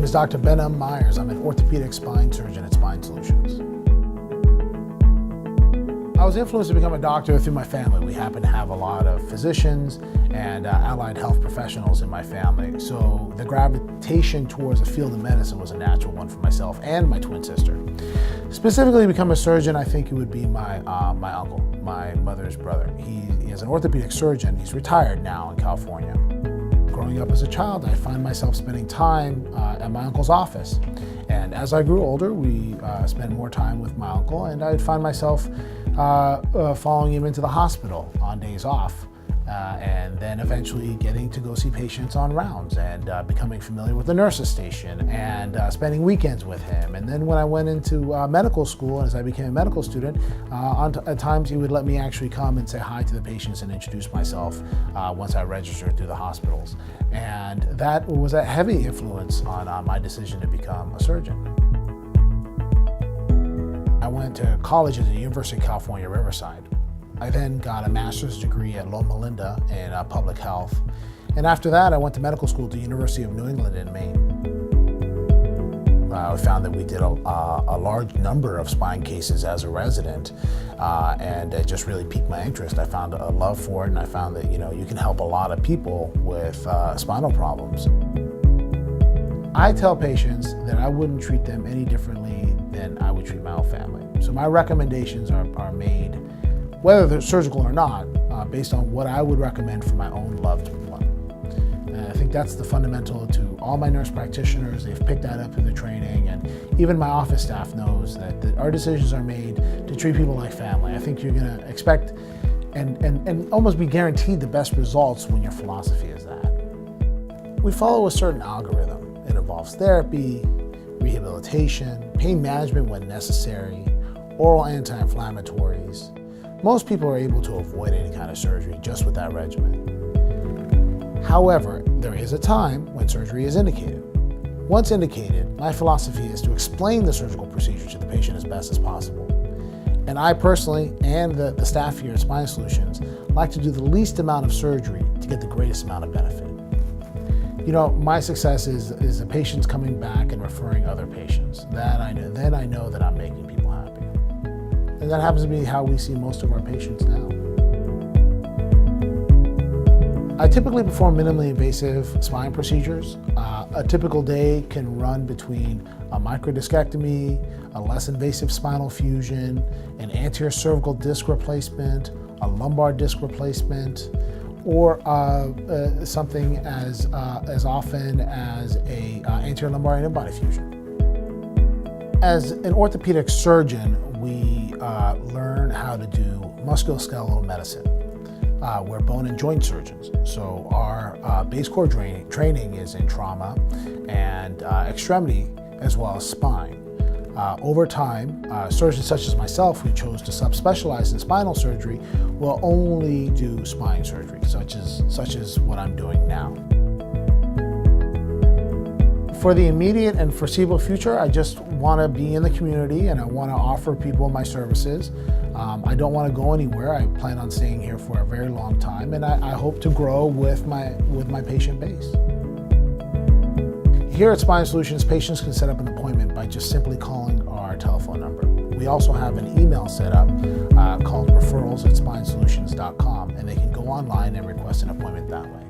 is Dr. Ben M. Myers. I'm an orthopedic spine surgeon at Spine Solutions. I was influenced to become a doctor through my family. We happen to have a lot of physicians and allied health professionals in my family. So the gravitation towards the field of medicine was a natural one for myself and my twin sister. Specifically to become a surgeon, I think it would be my uncle, my mother's brother. He is an orthopedic surgeon. He's retired now in California. Growing up as a child, I find myself spending time at my uncle's office. And as I grew older, we spent more time with my uncle, and I'd find myself following him into the hospital on days off, and then eventually getting to go see patients on rounds and becoming familiar with the nurse's station and spending weekends with him. And then when I went into medical school, and as I became a medical student, at times he would let me actually come and say hi to the patients and introduce myself once I registered through the hospitals. And that was a heavy influence on my decision to become a surgeon. I went to college at the University of California, Riverside. I then got a master's degree at Loma Linda in public health. And after that, I went to medical school at the University of New England in Maine. I found that we did a large number of spine cases as a resident, and it just really piqued my interest. I found a love for it, and I found that you can help a lot of people with spinal problems. I tell patients that I wouldn't treat them any differently than I would treat my own family. So my recommendations are made, whether they're surgical or not, based on what I would recommend for my own loved one. And I think that's the fundamental to all my nurse practitioners. They've picked that up through the training, and even my office staff knows that our decisions are made to treat people like family. I think you're going to expect and almost be guaranteed the best results when your philosophy is that. We follow a certain algorithm. It involves therapy, rehabilitation, pain management when necessary, oral anti-inflammatories. Most people are able to avoid any kind of surgery just with that regimen. However, there is a time when surgery is indicated. Once indicated, my philosophy is to explain the surgical procedure to the patient as best as possible. And I personally, and the staff here at Spine Solutions, like to do the least amount of surgery to get the greatest amount of benefit. My success is the patients coming back and referring other patients. Then I know that I'm making people happy. And that happens to be how we see most of our patients now. I typically perform minimally invasive spine procedures. A typical day can run between a microdiscectomy, a less invasive spinal fusion, an anterior cervical disc replacement, a lumbar disc replacement, or something as often as a anterior lumbar interbody fusion. As an orthopedic surgeon, we learn how to do musculoskeletal medicine. We're bone and joint surgeons, so our base core training is in trauma and extremity as well as spine. Over time, surgeons such as myself who chose to subspecialize in spinal surgery will only do spine surgery, such as what I'm doing now. For the immediate and foreseeable future, I just want to be in the community and I want to offer people my services. I don't want to go anywhere. I plan on staying here for a very long time, and I hope to grow with my patient base. Here at Spine Solutions, patients can set up an appointment by just simply calling our telephone number. We also have an email set up called referrals@spinesolutions.com, and they can go online and request an appointment that way.